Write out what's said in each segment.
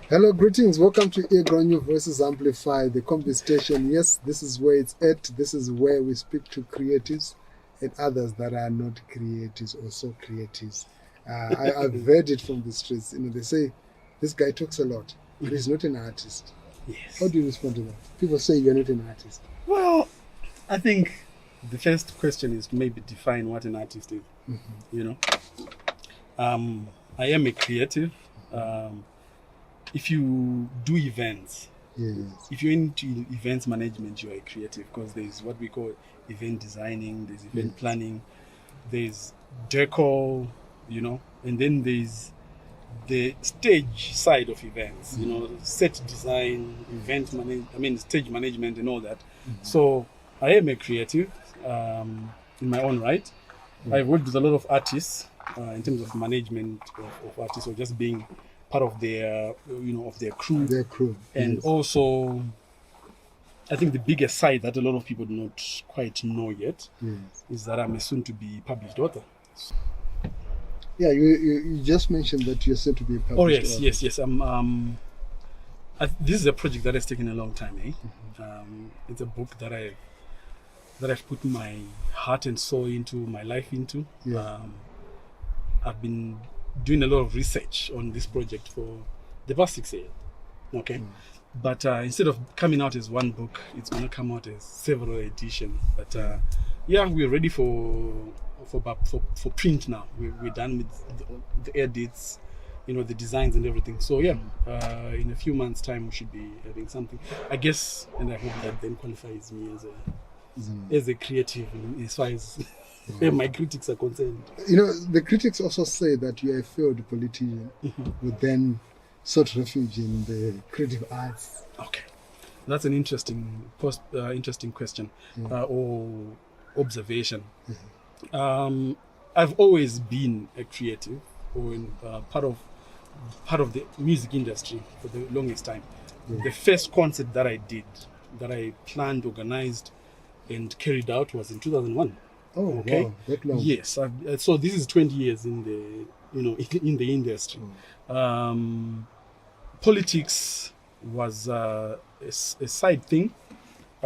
Hello, greetings. Welcome to earGROUND, New Voices Amplify, the KOMBI Station. Yes, this is where it's at. This is where we speak to creatives and others that are not creatives or so creatives. I've heard it from the streets. They say, this guy talks a lot, but he's not an artist. Yes. How do you respond to that? People say you're not an artist. Well, I think the first question is to maybe define what an artist is. I am a creative. If you do events, Yes. if you're into events management, you're a creative, because there's what we call event designing, there's event planning, there's decor, and then there's the stage side of events, set design, stage management and all that. So I am a creative in my own right. I've worked with a lot of artists in terms of management of artists, or just being part of their, of their crew. Their crew. And yes. also, I think the biggest side that a lot of people do not quite know yet is that I'm a soon-to-be published author. Yeah, you just mentioned that you're soon to be a published author. Yes. This is a project that has taken a long time. It's a book that I've put my heart and soul into, my life into. Yeah. I've been doing a lot of research on this project for the past 6 years. Okay. But instead of coming out as one book, it's going to come out as several editions. But we're ready for print now. We're done with the edits, the designs and everything. So in a few months' time, we should be having something, I guess, and I hope that then qualifies me as a creative, as far as my critics are concerned. The critics also say that you're a failed politician who then sought refuge in the creative arts. Okay, that's an interesting question or observation. I've always been a creative, or part of the music industry for the longest time. The first concert that I did, that I planned, organized, and carried out was in 2001. Oh, okay. Wow, that long. Yes, so this is 20 years in the in the industry. Politics was a side thing.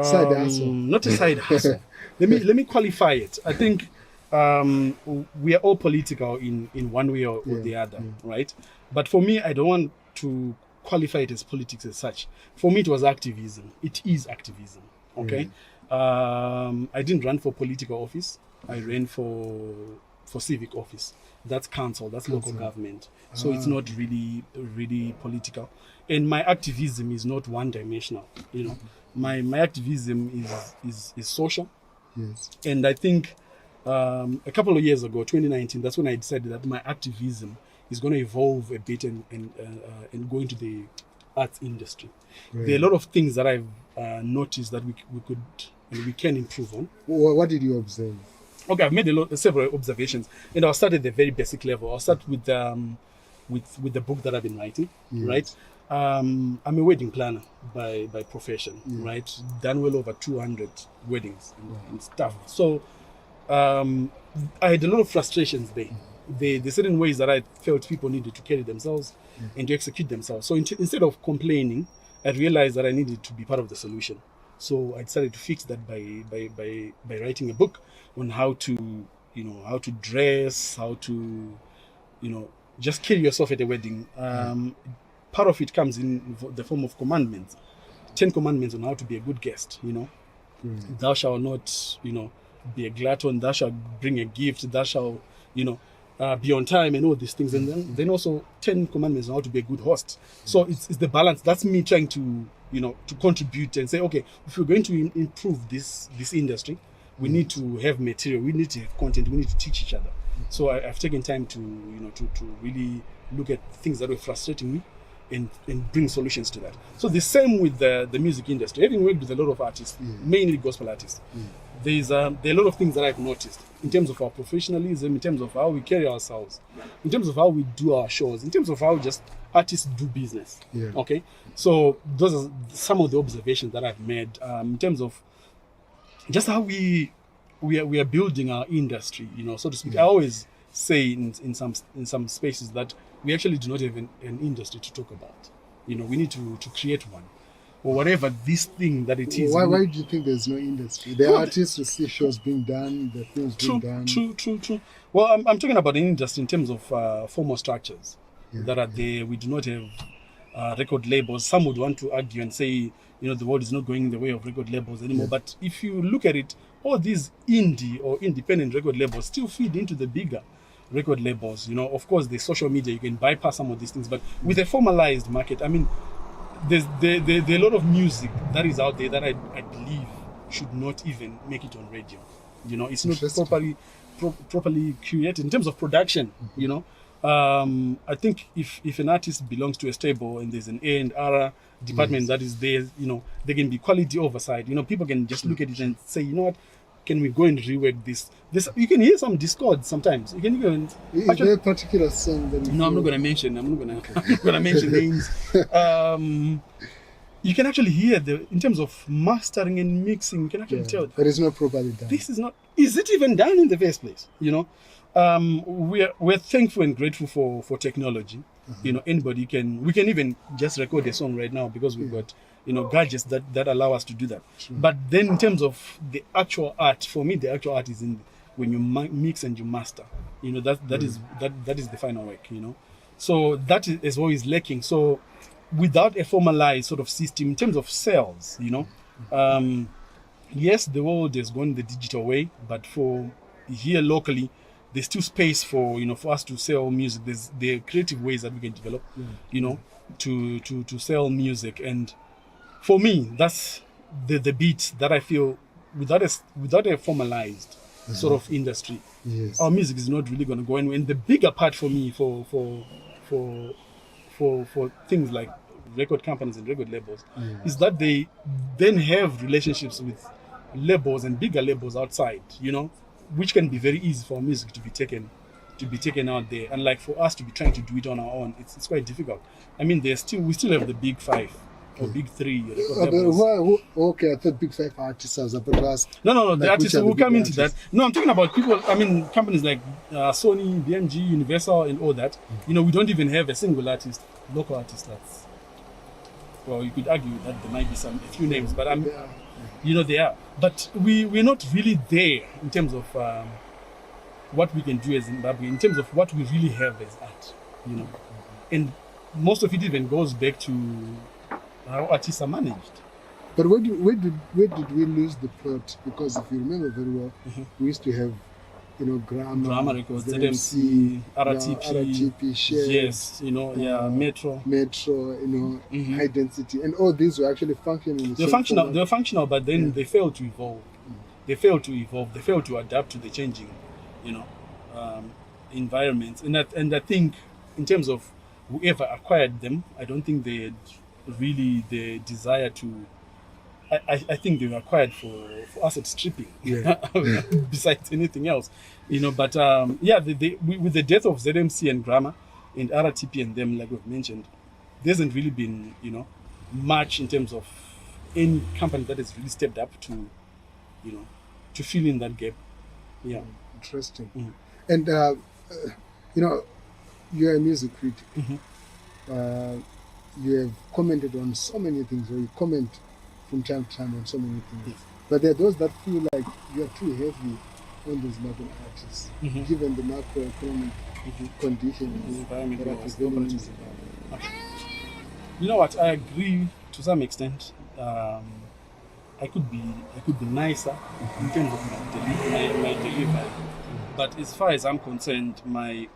Side hustle. Not a side hustle. Let me qualify it. I think we are all political in one way or the other, right? But for me, I don't want to qualify it as politics as such. For me, it was activism. It is activism. Okay. I didn't run for political office. I ran for civic office. That's council. That's local government. So it's not really political. And my activism is not one-dimensional. My activism is social. Yes. And I think a couple of years ago, 2019, that's when I decided that my activism is going to evolve a bit and go into the arts industry. Right. There are a lot of things that I've noticed that we can improve on. What did you observe? Okay, I've made several observations, and I'll start at the very basic level. I'll start with the book that I've been writing. Yes. Right. I'm a wedding planner by profession. Yeah. Right. Done well over 200 weddings and stuff. So I had a lot of frustrations there. The certain ways that I felt people needed to carry themselves and to execute themselves. So instead of complaining, I realized that I needed to be part of the solution. So I decided to fix that by writing a book on how to dress, how to, just carry yourself at a wedding. Part of it comes in the form of commandments, 10 commandments on how to be a good guest. Thou shalt not, be a glutton. Thou shalt bring a gift. Thou shalt, be on time and all these things. And then also 10 commandments on how to be a good host. So it's the balance. That's me trying to, to contribute and say, okay, if we're going to improve this industry, we need to have material, we need to have content, we need to teach each other. So I've taken time to, to really look at things that were frustrating me and bring solutions to that. So the same with the music industry. Having worked with a lot of artists, mainly gospel artists, there are a lot of things that I've noticed in terms of our professionalism, in terms of how we carry ourselves, in terms of how we do our shows, in terms of how just artists do business. Yeah. Okay, so those are some of the observations that I've made in terms of just how we are building our industry, so to speak. I always say in some spaces that we actually do not have an industry to talk about. We need to create one, or whatever this thing that it is. Why do you think there's no industry? There are artists who see shows being done, the films being done. True. Well, I'm talking about an industry in terms of formal structures that are there. We do not have record labels. Some would want to argue and say, the world is not going in the way of record labels anymore. But if you look at it, all these indie or independent record labels still feed into the bigger record labels. Of course, the social media, you can bypass some of these things. But with a formalized market, I mean, there are a lot of music that is out there that I believe should not even make it on radio. It's not properly curated in terms of production. I think if an artist belongs to a stable and there's an A&R department that is there, there can be quality oversight. People can just look at it and say, what, can we go and rework this? You can hear some discord sometimes. You can even. Is there a particular song that you? No, I'm not going to mention. I'm not going to mention names. You can actually hear in terms of mastering and mixing. You can actually tell. But it's not properly done. This is not. Is it even done in the first place? We're thankful and grateful for technology. Anybody we can even just record a song right now because we've got gadgets that allow us to do that. Sure. But then in terms of the actual art, for me, the actual art is in when you mix and you master. That is the final work. So that is always lacking. So without a formalized sort of system in terms of sales, yes, the world has gone the digital way, but for here locally, there's still space for for us to sell music. There are creative ways that we can develop, to sell music. And for me, that's the beat that I feel without a formalized sort of industry, our music is not really going to go anywhere. And the bigger part for me for things like record companies and record labels is that they then have relationships with labels and bigger labels outside, which can be very easy for music to be taken out there. And like for us to be trying to do it on our own, it's quite difficult. I mean, we still have the big five or big three record labels. Okay, I thought big five artists. I was about to ask. No, the artists will come into that. No, I'm talking about people. I mean, companies like Sony, BMG, Universal, and all that. We don't even have a single local artist that's. Well, you could argue that there might be a few names, but they are. But we're not really there in terms of what we can do as Zimbabwe, in terms of what we really have as art, And most of it even goes back to how artists are managed. But where did we lose the plot? Because if you remember very well, we used to have, Drama Records, ZMC, RTP, Share, yes, Metro, High Density, and all these were actually functioning. They're functional, but then they failed to evolve. They failed to adapt to the changing, environments. And I think in terms of whoever acquired them, I don't think they had really the desire to. I think they were acquired for asset stripping, besides anything else, But with the death of ZMC and Grammar and RTP and them, like we've mentioned, there hasn't really been, much in terms of any company that has really stepped up to, to fill in that gap. Yeah. Interesting. And you're a music critic. You have commented on so many things, or you comment from time to time on so many things. But there are those that feel like you are too heavy on these Zimbabwean artists, given the macroeconomic conditions that are prevailing in Zimbabwe. You know what? I agree to some extent. I could be nicer in terms of my delivery. But as far as I'm concerned,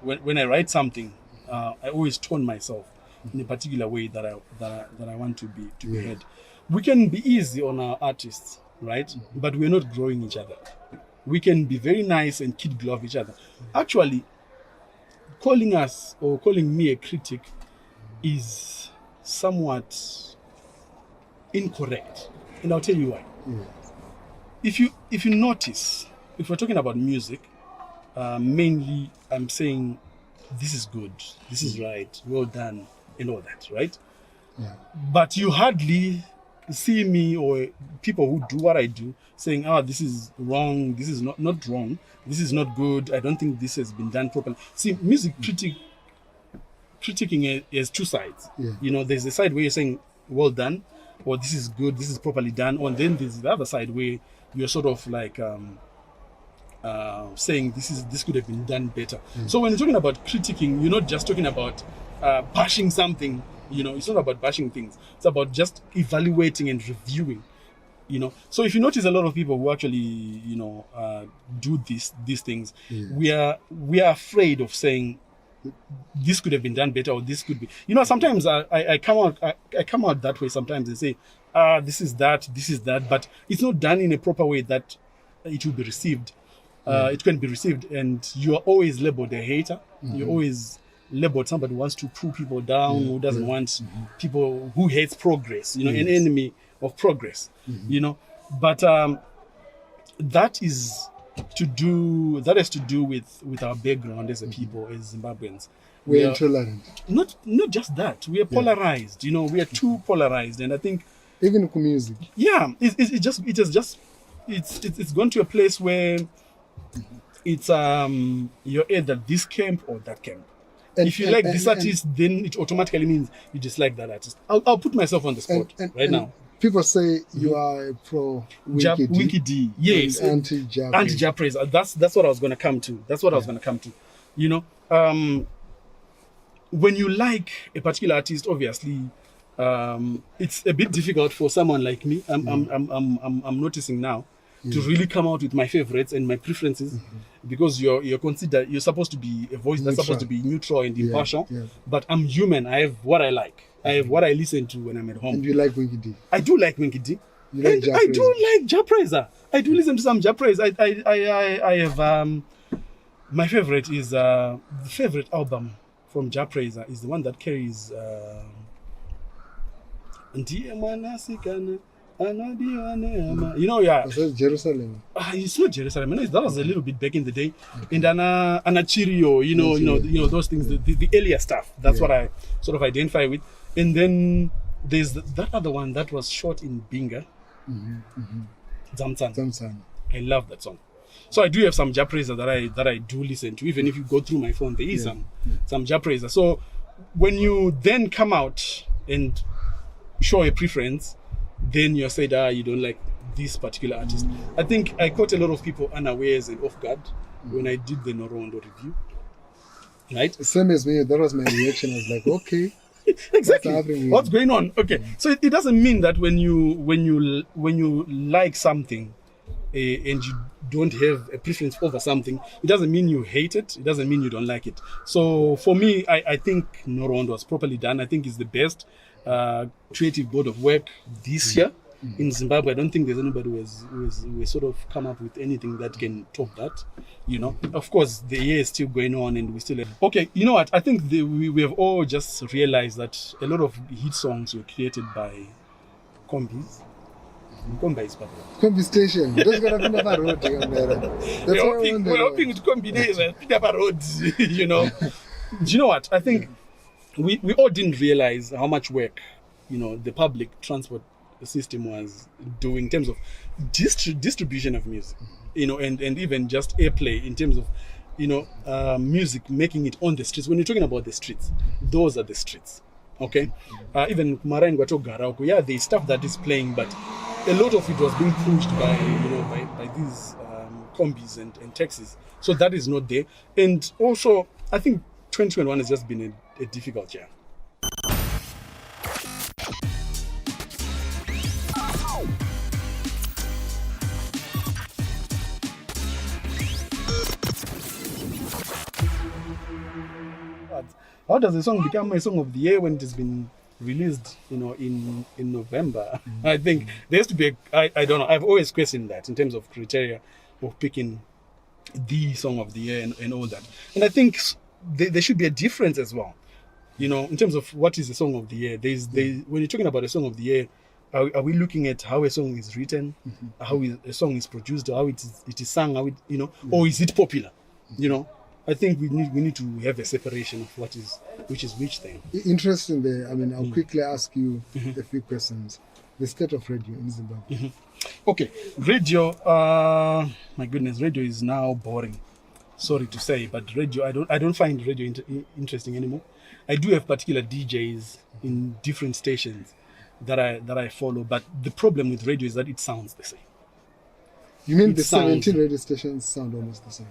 when I write something, I always tone myself in a particular way that I want to be heard. We can be easy on our artists, right? But we're not growing each other. We can be very nice and kid glove each other. Actually, calling us or calling me a critic is somewhat incorrect, and I'll tell you why. If you notice, if we're talking about music, mainly I'm saying this is good, this is right, well done, and all that, right? But you hardly see me or people who do what I do saying, this is wrong, this is not wrong, this is not good, I don't think this has been done properly. See, music critiquing has two sides. Yeah. There's the side where you're saying, well done, or this is good, this is properly done, and then there's the other side where you're sort of like saying this could have been done better. So when you're talking about critiquing, you're not just talking about bashing something. It's not about bashing things. It's about just evaluating and reviewing. So if you notice, a lot of people who actually do these things, we are afraid of saying this could have been done better, or this could be. Sometimes I come out that way. Sometimes they say, this is that, but it's not done in a proper way that it will be received. It can be received, and you are always labeled a hater. You're always labeled somebody who wants to pull people down, who doesn't want people, who hates progress. An enemy of progress. But that has to do with our background as a people, as Zimbabweans. We're intolerant. Not just that. We are polarized. We are too polarized, and I think even in music. Yeah, it's gone to a place where it's you're either this camp or that camp. And if you like this artist, then it automatically means you dislike that artist. I'll put myself on the spot right now. People say you are pro Winky D. Yes. Anti-Japraise. That's what I was going to come to. When you like a particular artist, obviously, it's a bit difficult for someone like me. I'm noticing now to really come out with my favorites and my preferences, because you're supposed to be a voice that's supposed to be neutral and impartial. But I'm human. I have what I like. I have what I listen to when I'm at home. And you like Winky D? I do like Winky D. You like Japraise? I do like Japraise. I do listen to some Japraise. I have my favorite is the favorite album from Japraise is the one that carries Jerusalem. It's not Jerusalem. That was a little bit back in the day. And Anachirio, those things, the earlier stuff. That's what I sort of identify with. And then there's that other one that was shot in Binga. Zamsan. I love that song. So I do have some Japraise that I do listen to. Even if you go through my phone, there is some Japraise. So when you then come out and show a preference, then you're said, you don't like this particular artist. I think I caught a lot of people unawares and off guard when I did the Norondo review. Right? Same as me. That was my reaction. I was like, okay. Exactly. What's going on? Okay. So it doesn't mean that when you like something and you don't have a preference over something, it doesn't mean you hate it. It doesn't mean you don't like it. So for me, I think Norondo was properly done. I think it's the best creative board of work this year in Zimbabwe. I don't think there's anybody who has sort of come up with anything that can top that. Of course, the year is still going on, and we still have... Okay, you know what? I think we have all just realized that a lot of hit songs were created by Kombis. Kombi Station. That's gonna be another road. We're hoping with Kombi days and pick up a road. Do you know what? I think we all didn't realize how much work, the public transport system was doing in terms of distribution of music, and even just airplay in terms of, music, making it on the streets. When you're talking about the streets, those are the streets. Okay? Even Marain Guatogara, there's stuff that is playing, but a lot of it was being pushed by these combis and taxis. So that is not there. And also, I think 2021 has just been a difficult year. How does a song become a song of the year when it has been released, in November? I think there has to be I don't know. I've always questioned that in terms of criteria of picking the song of the year and all that. And I think there should be a difference as well, in terms of what is the song of the year. When you're talking about a song of the year, are we looking at how a song is written, how a song is produced, how it is sung, how it, or is it popular? I think we need to have a separation of which is which thing. Interesting there. I'll quickly ask you a few questions. the state of radio in Zimbabwe. Okay, radio. My goodness, radio is now boring. Sorry to say, but radio. I don't find radio interesting anymore. I do have particular DJs in different stations that I follow, but the problem with radio is that it sounds the same. You mean the 17 radio stations sound almost the same?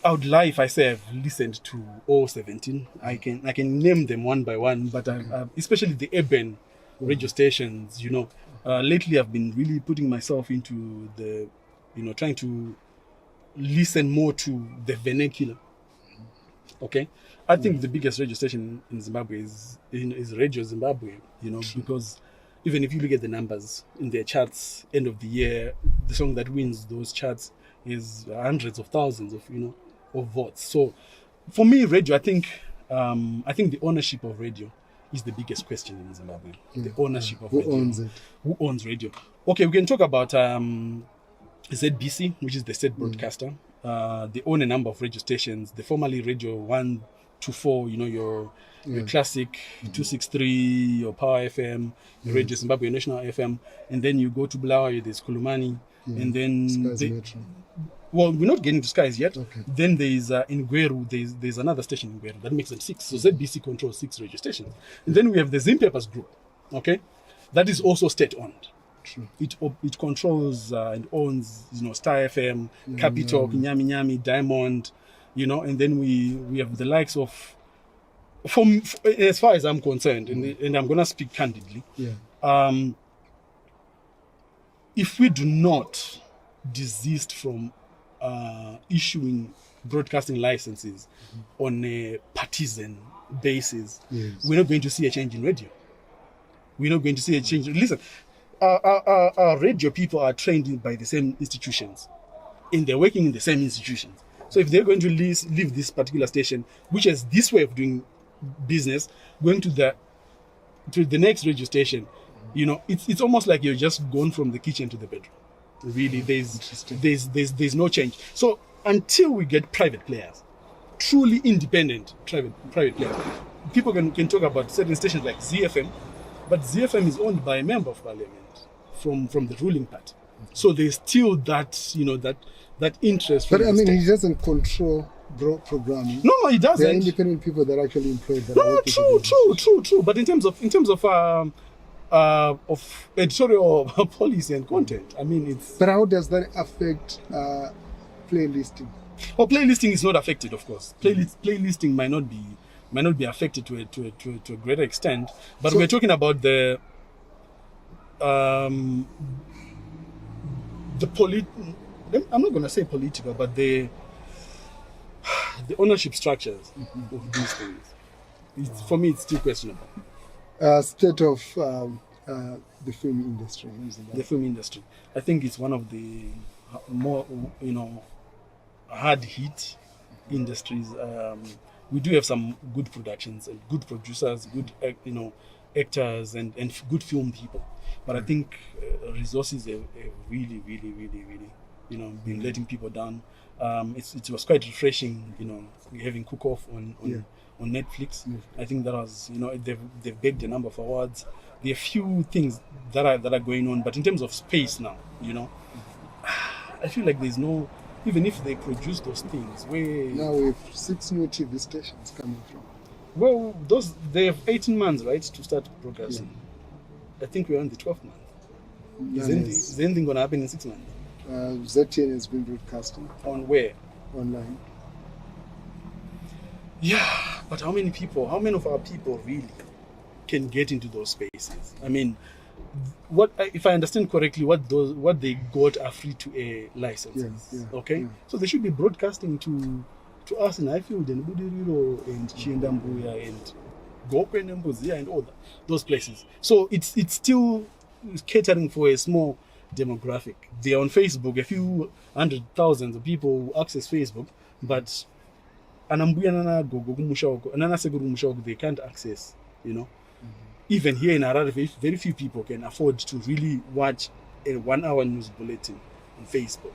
I would lie if I say I've listened to all 17. I can name them one by one, but especially the urban radio stations, lately I've been really putting myself into the, trying to listen more to the vernacular. Okay? I think the biggest radio station in Zimbabwe is Radio Zimbabwe, because even if you look at the numbers in their charts, end of the year, the song that wins those charts is hundreds of thousands of votes. So for me, radio, I think the ownership of radio is the biggest question in Zimbabwe. The ownership of radio. Who owns it? Who owns radio? Okay, we can talk about ZBC, which is the state broadcaster. They own a number of radio stations. The formerly Radio 1 to 4, your classic 263, your Power FM, your Radio Zimbabwe National FM, and then you go to Bulawayo, there's Kulumani, and then well, we're not getting to Skies yet. Okay. Then there's in Gweru, there's another station in Gweru that makes them 6. So ZBC controls 6 radio stations. And then we have the Zimpepers group, okay, that is also state-owned. True. It controls and owns, Star FM, Capital, Nyami Nyami, Diamond, and then we have the likes of, as far as I'm concerned, and I'm gonna speak candidly. If we do not desist from issuing broadcasting licenses on a partisan basis, we're not going to see a change in radio. We're not going to see a change. Listen, our radio people are trained by the same institutions, and they're working in the same institutions. So if they're going to leave this particular station, which has this way of doing business, going to the next radio station, it's almost like you're just gone from the kitchen to the bedroom. Really, there's no change. So until we get private players, truly independent private players, people can talk about certain stations like ZFM, but ZFM is owned by a member of parliament from the ruling party. So there's still that that interest. But he doesn't control programming. No, he doesn't. There are independent people that are actually employed. True. But in terms of editorial policy and content, it's. But how does that affect playlisting? Well, playlisting is not affected, of course. Playlisting might not be affected to a greater extent. But we're talking about the I'm not going to say political, but the ownership structures of these things. For me, it's still questionable. State of the film industry. The film industry. I think it's one of the more, hard hit industries. We do have some good productions and good producers, good, actors and good film people. But I think resources have really, really, really, really, been letting people down. It was quite refreshing, having Cook Off on Netflix. I think that was, they've bagged a number of awards. There are a few things that are going on, but in terms of space now, I feel like there's no, even if they produce those things, now we have 6 new TV stations coming from. Well, they have 18 months, right, to start broadcasting. I think we're on the 12th month. Is anything going to happen in 6 months? ZTN has been broadcasting. On where? Online. Yeah, but how many of our people really can get into those spaces? What, if I understand correctly, what they got are free-to-air licenses. Okay? So they should be broadcasting to us in Highfield and Budiriro and Chiendambuya and Gokwe and Mbuzia and all those places. So it's still catering for a small demographic. They're on Facebook, a few 100,000 of people who access Facebook, but they can't access, Even here in Harare, very few people can afford to really watch a 1-hour news bulletin on Facebook,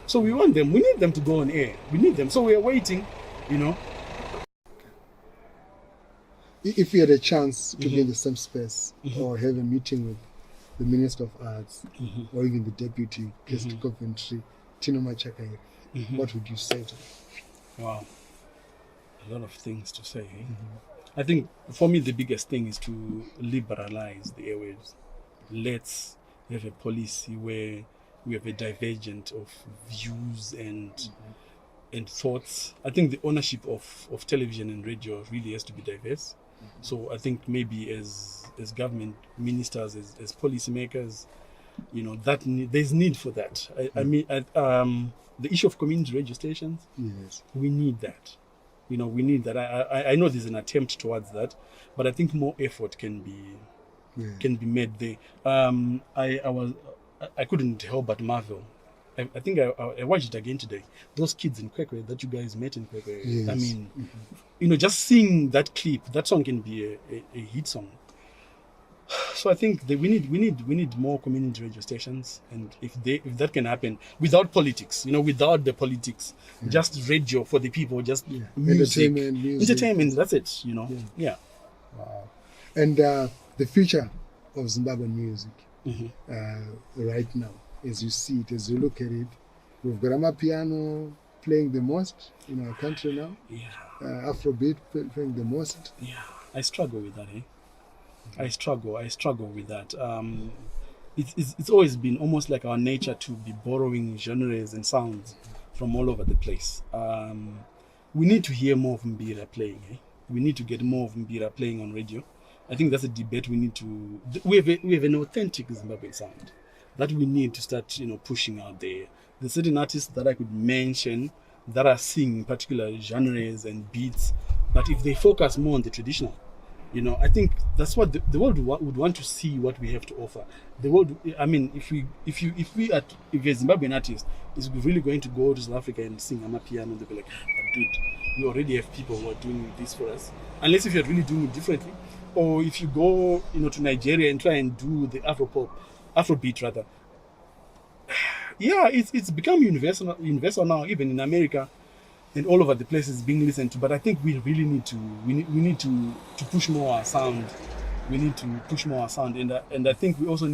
So we want them. We need them to go on air. We need them. So we are waiting, If you had a chance to be in the same space or have a meeting with the Minister of Arts, or even the Deputy Guest Coventry, Tino Machakaire, what would you say to them? Wow. A lot of things to say. I think for me the biggest thing is to liberalize the airwaves. Let's have a policy where we have a divergence of views and thoughts. I think the ownership of television and radio really has to be diverse. So I think maybe as government ministers, as policymakers, there's need for that. I mean, the issue of community radio stations, Yes. we need that. We need that. I know there's an attempt towards that, but I think more effort can be made there. I couldn't help but marvel. I think I watched it again today. Those kids in Kwekwe that you guys met in Kwekwe. Yes. I mean, just seeing that clip, that song can be a hit song. So I think that we need more community radio stations, and if that can happen without politics, without the politics, just radio for the people, just music, entertainment. That's it. Yeah. Wow. And the future of Zimbabwean music right now, as you see it, as you look at it, we've got Amapiano playing the most in our country now. Yeah. Afrobeat playing the most. Yeah. I struggle with that. I struggle with that. It's always been almost like our nature to be borrowing genres and sounds from all over the place. We need to hear more of Mbira playing. We need to get more of Mbira playing on radio. I think that's a debate we need to. We have an authentic Zimbabwean sound that we need to start, pushing out there. There's certain artists that I could mention that are singing particular genres and beats, but if they focus more on the traditional, I think that's what the world would want to see, what we have to offer. The world, I mean, if a Zimbabwean artist is really going to go to South Africa and sing Amapiano, they'll be like, but dude, we already have people who are doing this for us. Unless if you're really doing it differently, or if you go, to Nigeria and try and do the Afrobeat rather. Yeah, it's become universal now, even in America. And all over the place is being listened to, but I think we really need to push more our sound. We need to push more our sound, and I think we also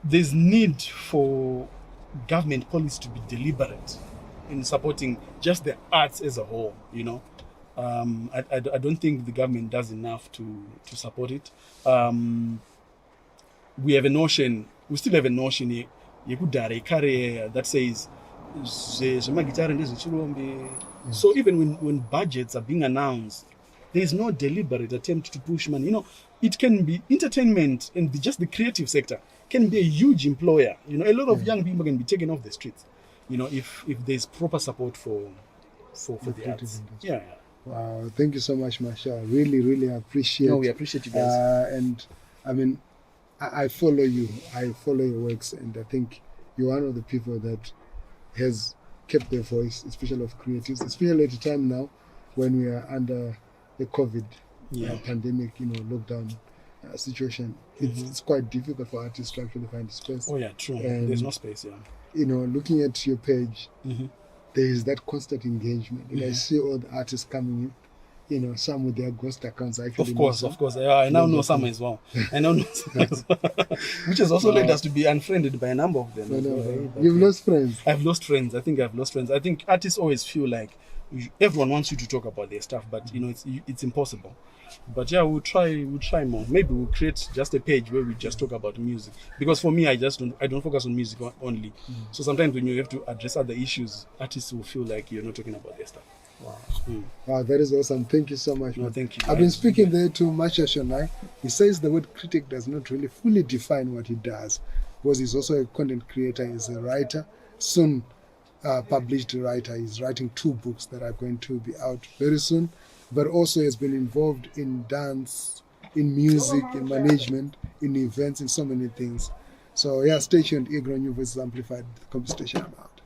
there's need for government policy to be deliberate in supporting just the arts as a whole. I don't think the government does enough to support it. We still have a notion that says. So even when budgets are being announced, there is no deliberate attempt to push money. It can be entertainment and just the creative sector can be a huge employer. A lot of young people can be taken off the streets. If there's proper support for the arts. Yeah. Wow, thank you so much, Marshall. Really, really appreciate. No, we appreciate you guys. And I mean, I follow you. I follow your works, and I think you're one of the people that has kept their voice, especially of creatives, especially at a time now when we are under the COVID pandemic, lockdown situation. It's quite difficult for artists to actually find space. Oh yeah, true. And, there's no space. Yeah. Looking at your page, there is that constant engagement, and I see all the artists coming in. Some with their ghost accounts. Actually, of course. I now know some as well. Which has also led us to be unfriended by a number of them. You've lost friends. I've lost friends. I think I've lost friends. I think artists always feel like everyone wants you to talk about their stuff, but it's impossible. But yeah, we'll try more. Maybe we'll create just a page where we just talk about music. Because for me, I don't focus on music only. So sometimes when you have to address other issues, artists will feel like you're not talking about their stuff. Wow. Wow, that is awesome. Thank you so much. No, thank you. I've been speaking there to Marshall Shonhai. He says the word critic does not really fully define what he does, because he's also a content creator, he's a writer, soon published writer. He's writing 2 books that are going to be out very soon, but also has been involved in dance, in music, in management, in events, in so many things. So yeah, stay tuned. earGROUND, New Voices Amplified, the KOMBI Station. I'm out.